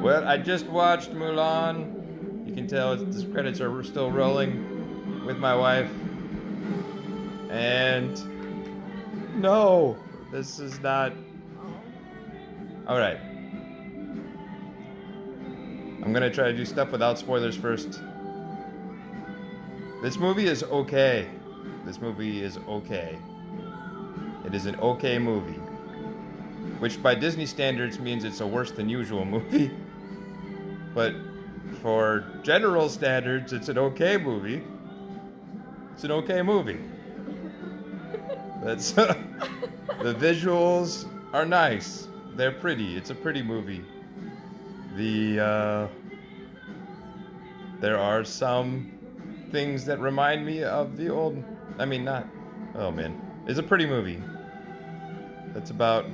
Well, I just watched Mulan. You can tell the credits are still rolling with my wife. And no, this is not. Alright. I'm gonna try to do stuff without spoilers first. This movie is okay. This movie is okay. It is an okay movie. Which by Disney standards means it's a worse than usual movie. But for general standards, it's an okay movie. It's an okay movie. That's the visuals are nice. They're pretty. It's a pretty movie. There are some things that remind me of the old. I mean, not. Oh man, it's a pretty movie. That's about.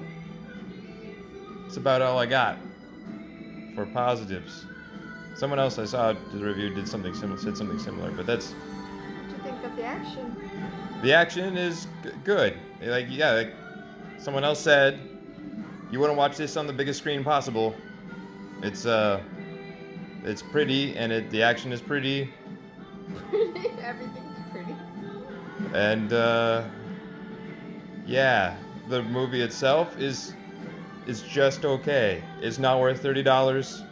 It's about all I got for positives. Someone else I saw the review did something similar, said something similar, but that's. What do you think of the action? The action is good. Like someone else said, you want to watch this on the biggest screen possible. It's pretty, and the action is pretty. Everything's pretty. And yeah, the movie itself is just okay. It's not worth $30.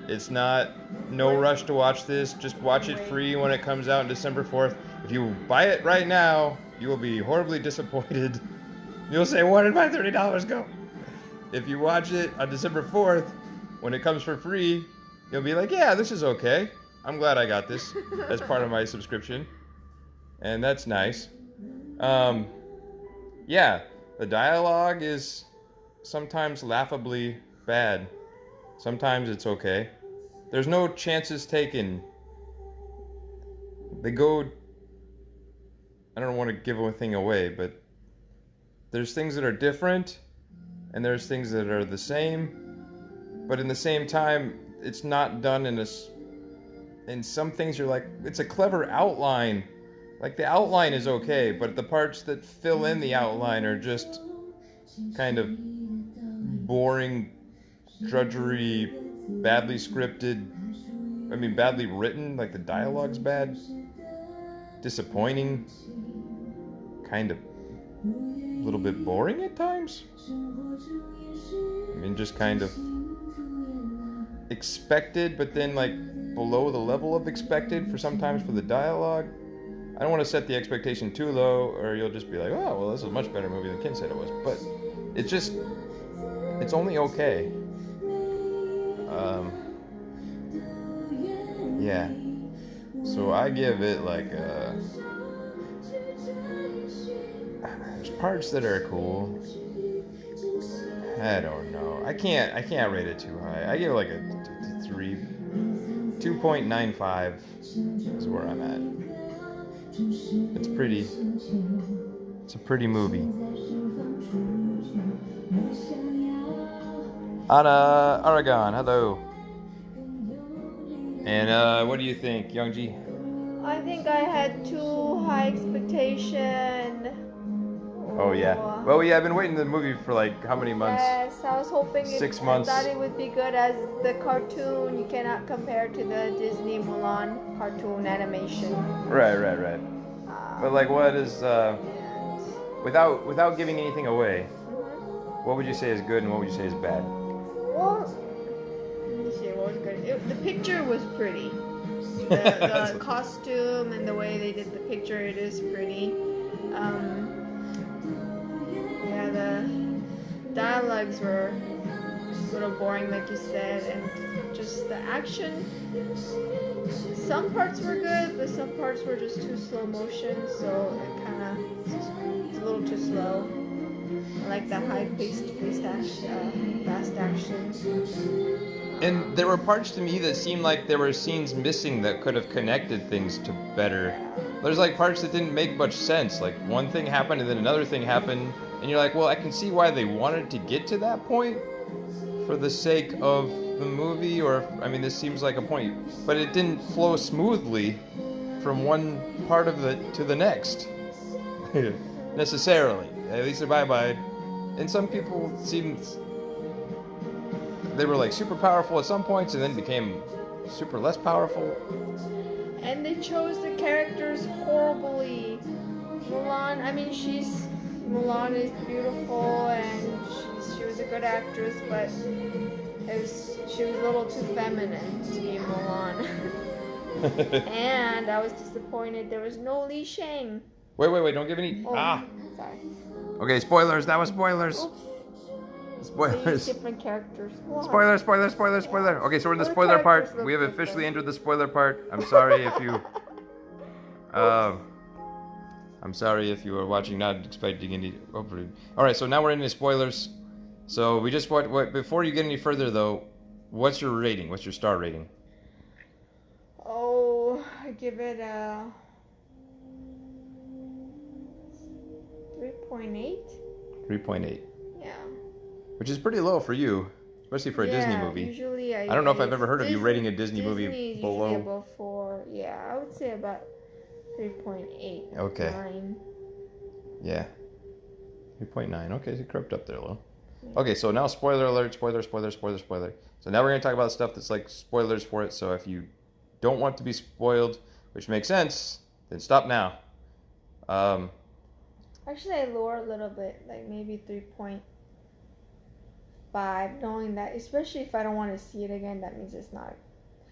It's not. No rush to watch this. Just watch it free when it comes out on December 4th. If you buy it right now, you will be horribly disappointed. You'll say, "Where did my $30 go?" If you watch it on December 4th, when it comes for free, you'll be like, "Yeah, this is okay. I'm glad I got this as part of my subscription." And that's nice. Yeah, the dialogue is sometimes laughably bad. Sometimes it's okay. There's no chances taken. They go. I don't want to give anything away, but there's things that are different, and there's things that are the same. But in the same time, it's not done in some things you're like, it's a clever outline. Like the outline is okay, but the parts that fill in the outline are just kind of boring, drudgery, badly scripted. I mean, badly written. Like the dialogue's bad, disappointing, kind of a little bit boring at times. I mean, just kind of expected, but then like below the level of expected for sometimes for the dialogue. I don't want to set the expectation too low, or you'll just be like, oh, well, this is a much better movie than Ken said it was. But it's only okay. Yeah. So I give it like there's parts that are cool. I don't know. I can't rate it too high. I give it like a 2.95 is where I'm at. It's pretty. It's a pretty movie. Anna Aragon, hello. And what do you think, Youngji? I think I had too high expectation. Oh yeah. Well, yeah, I've been waiting the movie for like how many months? Yes, I was hoping 6 months. I thought it would be good as the cartoon. You cannot compare to the Disney Mulan cartoon animation. Right. But like, what is without giving anything away? What would you say is good and what would you say is bad? Well, let me see what was good. The picture was pretty. The costume and the way they did the picture, it is pretty. Yeah, the dialogues were a little boring, like you said, and just the action. Some parts were good, but some parts were just too slow motion, so it kind of it's a little too slow. I like the high-paced, fast action. And there were parts to me that seemed like there were scenes missing that could have connected things to better. There's like parts that didn't make much sense. Like one thing happened and then another thing happened, and you're like, well, I can see why they wanted to get to that point for the sake of the movie, or I mean, this seems like a point, but it didn't flow smoothly from one part of to the next necessarily. At least bye. And some people they were like super powerful at some points and then became super less powerful. And they chose the characters horribly. Mulan, I mean, Mulan is beautiful and she was a good actress, but she was a little too feminine to be Mulan. And I was disappointed there was no Li Shang. Wait, don't give any. Oh, sorry. Okay, spoilers. That was spoilers. Oops. Spoilers. Different characters. What? Spoiler. Okay, so we're in the spoiler part. We have officially entered the spoiler part. I'm sorry if you. I'm sorry if you were watching not expecting any. All right, so now we're into spoilers. So we just what before you get any further though, what's your rating? What's your star rating? Oh, I give it a 3.8. 3.8. Yeah. Which is pretty low for you, especially for a Disney movie. Usually I don't know if I've ever heard of you rating a Disney movie below. Usually above 4. Yeah, I would say about 3.8. Okay. 9. Yeah. 3.9. Okay, so crept up there a little. Okay, so now spoiler alert, spoiler. So now we're going to talk about stuff that's like spoilers for it. So if you don't want to be spoiled, which makes sense, then stop now. Actually, I lower a little bit, like maybe 3.5, knowing that, especially if I don't want to see it again, that means it's not.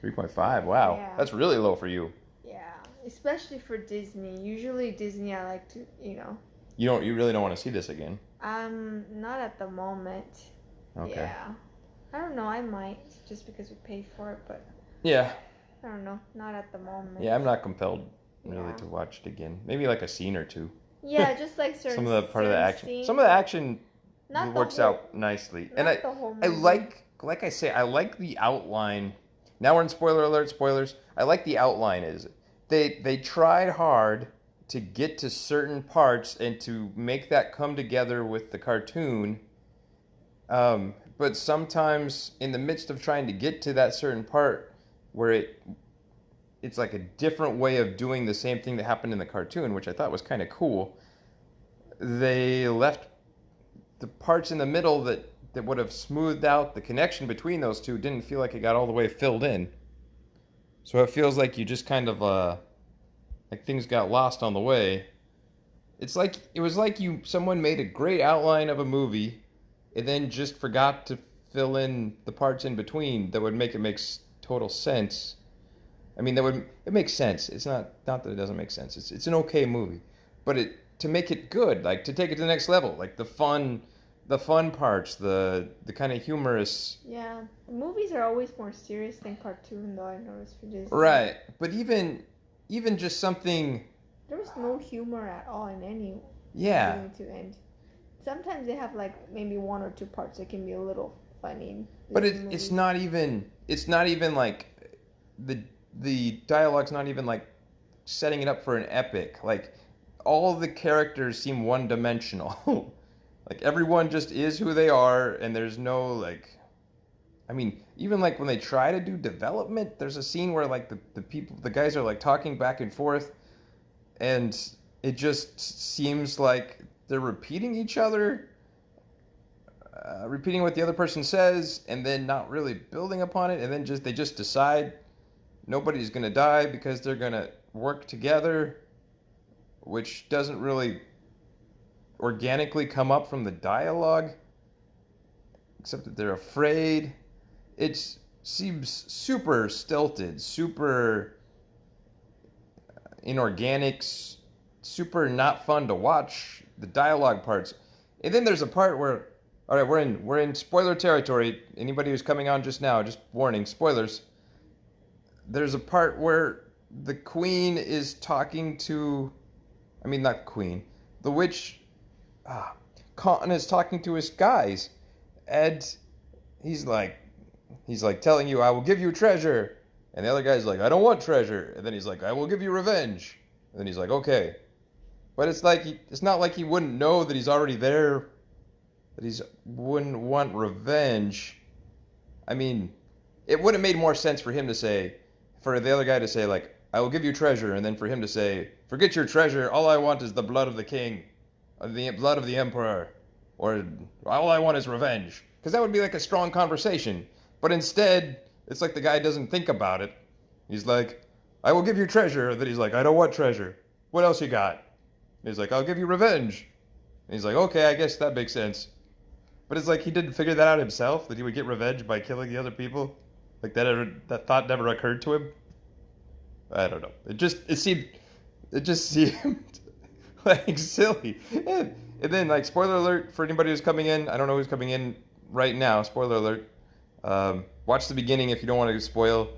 3.5, wow. Yeah. That's really low for you. Yeah, especially for Disney. Usually Disney, I like to, You really don't want to see this again. Not at the moment. Okay. Yeah. I don't know, I might, just because we pay for it, but. Yeah. I don't know, not at the moment. Yeah, I'm not compelled really to watch it again. Maybe like a scene or two. Yeah, just like certain some of the part of the action. Scenes. Some of the action Not works out nicely. And I like I say, I like the outline. Now we're in spoiler alert, spoilers. I like the outline is they tried hard to get to certain parts and to make that come together with the cartoon. But sometimes in the midst of trying to get to that certain part where it's like a different way of doing the same thing that happened in the cartoon, which I thought was kind of cool. They left the parts in the middle that would have smoothed out the connection between those two, didn't feel like it got all the way filled in. So it feels like you just kind of like things got lost on the way. It was like someone made a great outline of a movie and then just forgot to fill in the parts in between that would make it make total sense. I mean, it makes sense. It's not that it doesn't make sense. It's an okay movie, but to make it good, like to take it to the next level, like the fun parts, the kind of humorous. Yeah, movies are always more serious than cartoon, though. I noticed for Disney. Right, but even just something. There was no humor at all in any. Yeah. Beginning to end. Sometimes they have like maybe 1 or 2 parts that can be a little funny. But it's not even like the dialogue's not even like setting it up for an epic. Like all the characters seem one-dimensional. Like everyone just is who they are, and there's no like. I mean, even like when they try to do development, there's a scene where like the guys are like talking back and forth, and it just seems like they're repeating each other, repeating what the other person says, and then not really building upon it, and then they just decide nobody's gonna die because they're gonna work together, which doesn't really organically come up from the dialogue, except that they're afraid. It seems super stilted, super inorganic, super not fun to watch, the dialogue parts. And then there's a part where, all right, we're in spoiler territory. Anybody who's coming on just now, just warning, spoilers. There's a part where the queen is talking to, I mean, not queen, the witch, Khan is talking to his guys, and he's like telling you, I will give you treasure. And the other guy's like, I don't want treasure. And then he's like, I will give you revenge. And then he's like, okay. But it's not like he wouldn't know that he's already there, that he wouldn't want revenge. I mean, it would have made more sense for him to say, for the other guy to say, like, I will give you treasure, and then for him to say, forget your treasure, all I want is the blood of the king, the blood of the emperor, or all I want is revenge. Because that would be like a strong conversation. But instead, it's like the guy doesn't think about it. He's like, I will give you treasure. Then he's like, I don't want treasure. What else you got? And he's like, I'll give you revenge. And he's like, okay, I guess that makes sense. But it's like he didn't figure that out himself, that he would get revenge by killing the other people. Like that thought never occurred to him. I don't know. It just seemed like silly. And then like spoiler alert for anybody who's coming in. I don't know who's coming in right now. Spoiler alert. Watch the beginning if you don't want to spoil.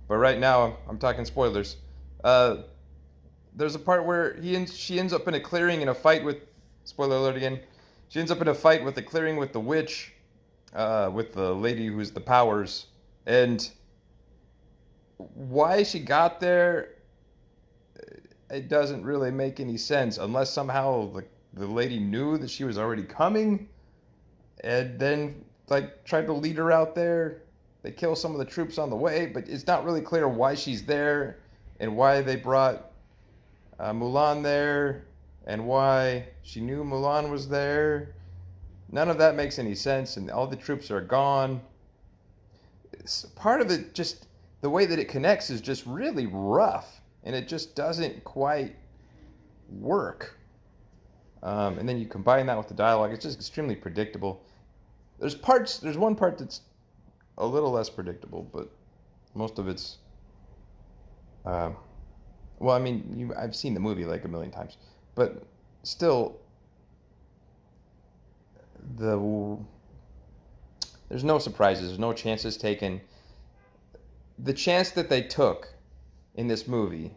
But right now I'm talking spoilers. There's a part where she ends up in a clearing in a fight with. Spoiler alert again. She ends up in a fight with the clearing with the witch, with the lady who's the powers, and why she got there, it doesn't really make any sense unless somehow the lady knew that she was already coming, and then like tried to lead her out there. They kill some of the troops on the way, but it's not really clear why she's there and why they brought Mulan there and why she knew Mulan was there. None of that makes any sense, and all the troops are gone. Part of it, just the way that it connects is just really rough, and it just doesn't quite work. And then you combine that with the dialogue, it's just extremely predictable. There's one part that's a little less predictable, but most of it's, well, I mean, I've seen the movie like a million times, but still, there's no surprises, there's no chances taken. The chance that they took in this movie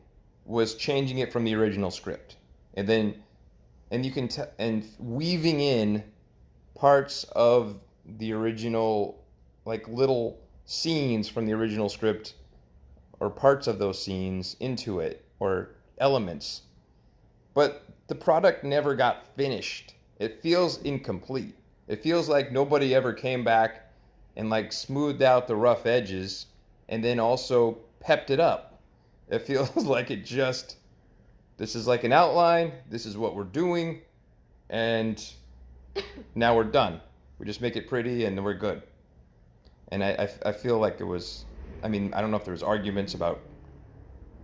was changing it from the original script, and you can and weaving in parts of the original, like little scenes from the original script, or parts of those scenes into it, or elements. But the product never got finished. It feels incomplete. It feels like nobody ever came back and like smoothed out the rough edges and then also pepped it up. It feels like this is like an outline, this is what we're doing, and now we're done. We just make it pretty and then we're good. And I feel like it was, I mean, I don't know if there was arguments about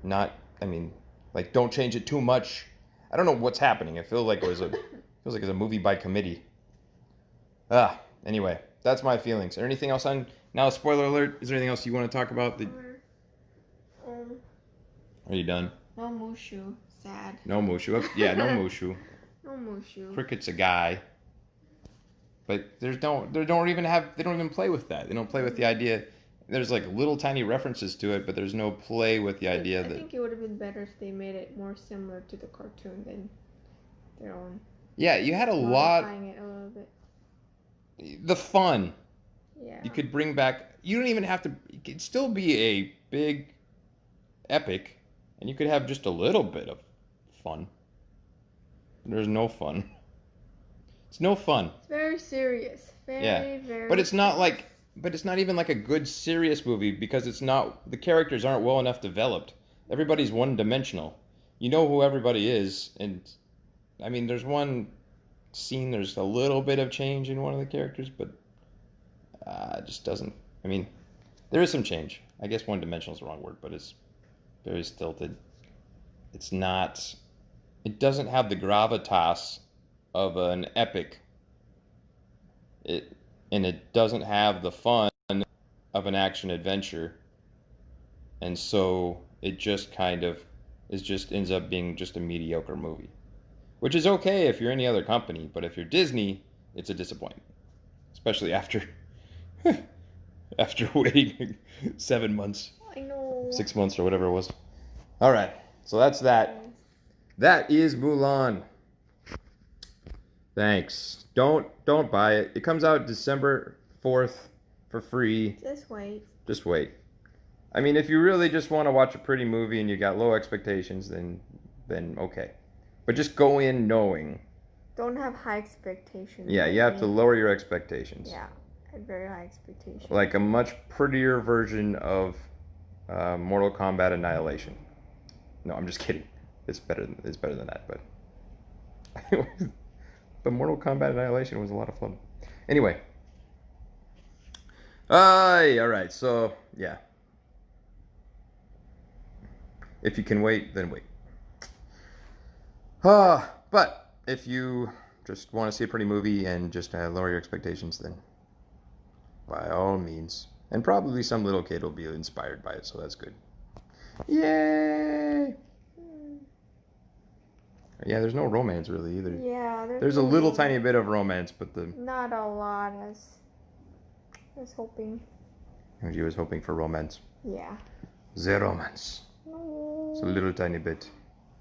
not, I mean, like don't change it too much. I don't know what's happening. It feels like it was a movie by committee. Anyway, that's my feelings. Is there anything else on now? Spoiler alert. Is there anything else you want to talk about? Are you done? No Mushu. Sad. No Mushu. Yeah, no Mushu. No Mushu. Cricket's a guy. But they don't even play with that. They don't play with the idea. There's like little tiny references to it, but there's no play with the idea that. I think it would have been better if they made it more similar to the cartoon than their own. Yeah, you had a lot. Modifying it a little bit. The fun. Yeah. You could bring back. You don't even have to. It could still be a big epic, and you could have just a little bit of fun. There's no fun. It's no fun. It's very serious. Very. But it's not like. But it's not even like a good serious movie because it's not. The characters aren't well enough developed. Everybody's one-dimensional. You know who everybody is, and I mean, there's one scene. There's a little bit of change in one of the characters, but it just doesn't. I mean, there is some change. I guess one-dimensional is the wrong word, but it's very stilted. It's not. It doesn't have the gravitas of an epic. And it doesn't have the fun of an action adventure. And so it just kind of ends up being just a mediocre movie. Which is okay if you're any other company, but if you're Disney, it's a disappointment. Especially after waiting 7 months. I know. 6 months or whatever it was. Alright, so that's that. That is Mulan. Thanks. Don't buy it. It comes out December 4th for free. Just wait. I mean, if you really just want to watch a pretty movie and you got low expectations, then okay. But just go in knowing. Don't have high expectations. Yeah, you have to lower your expectations. Yeah, I had very high expectations. Like a much prettier version of Mortal Kombat Annihilation. No, I'm just kidding. It's better than that, but but Mortal Kombat Annihilation was a lot of fun. Anyway, Aye, all right. So yeah, if you can wait, then wait. But if you just want to see a pretty movie and just lower your expectations, then by all means. And probably some little kid will be inspired by it, so that's good. Yay! Yeah, there's no romance really either. Yeah, There's a no little romance. tiny bit of romance, but Not a lot as I was hoping. he was hoping for romance. Yeah. The romance. No. It's a little tiny bit.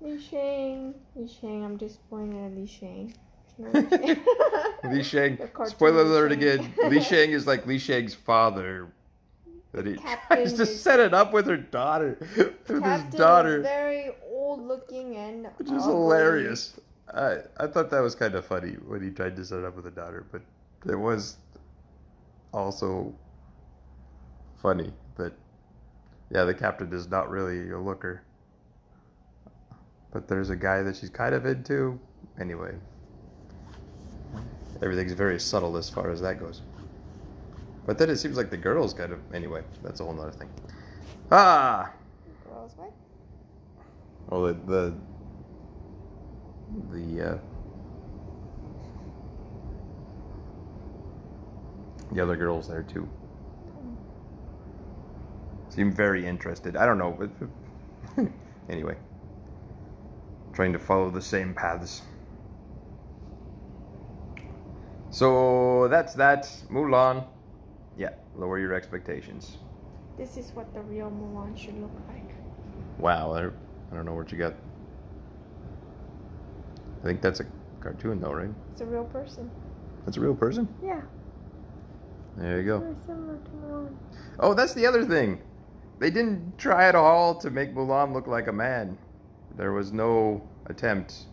Li Shang. Li Shang. I'm disappointed at Li Shang. There's no Li Shang. Li Shang. The cartoon Spoiler Li alert Shang. again. Li Shang is like Li Shang's father. That he Captain tries to is- set it up with her daughter. With his Captain daughter. is very old looking and Which is ugly. hilarious. I thought that was kind of funny when he tried to set it up with a daughter, but it was also funny that, yeah, the captain is not really a looker. But there's a guy that she's kind of into. Anyway, everything's very subtle as far as that goes. But then it seems like the girl's kind of. Anyway, that's a whole nother thing. Ah! Girls, what? Well, the other girls there too seem very interested. I don't know, but anyway, trying to follow the same paths. So that's that. Mulan. Yeah, lower your expectations. This is what the real Mulan should look like. Wow, I don't know what you got. I think that's a cartoon though, right? It's a real person. That's a real person? Yeah. There you go. Very similar to Mulan. Oh, that's the other thing. They didn't try at all to make Mulan look like a man. There was no attempt.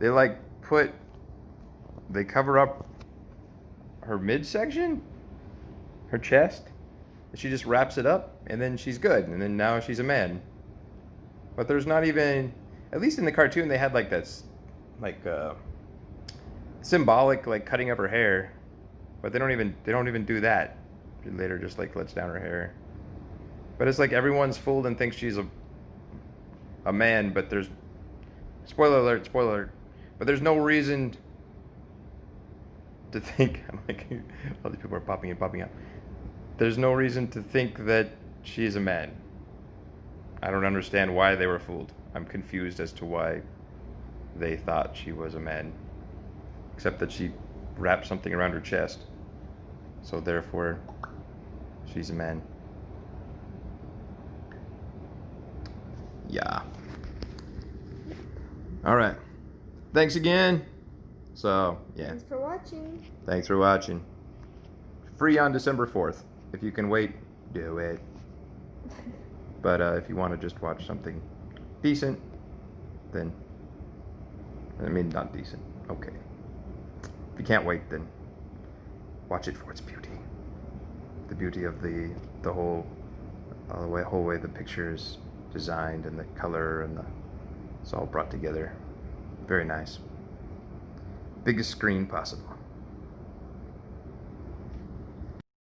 They they cover up her midsection, her chest. She just wraps it up and then she's good. And then now she's a man. But there's not even, at least in the cartoon, they had like that's like symbolic like cutting of her hair. But they don't even do that. She later just like lets down her hair. But it's like everyone's fooled and thinks she's a man, but there's spoiler alert, but there's no reason to think I'm like all these people are popping out. There's no reason to think that she's a man. I don't understand why they were fooled. I'm confused as to why they thought she was a man. Except that she wrapped something around her chest. So therefore she's a man. Yeah. All right. Thanks again. So, yeah. Thanks for watching. Thanks for watching. Free on December 4th. If you can wait, do it. But if you want to just watch something decent, then, I mean, not decent. Okay. If you can't wait, then watch it for its beauty. The beauty of the whole way the picture is designed and the color and it's all brought together. Very nice. Biggest screen possible.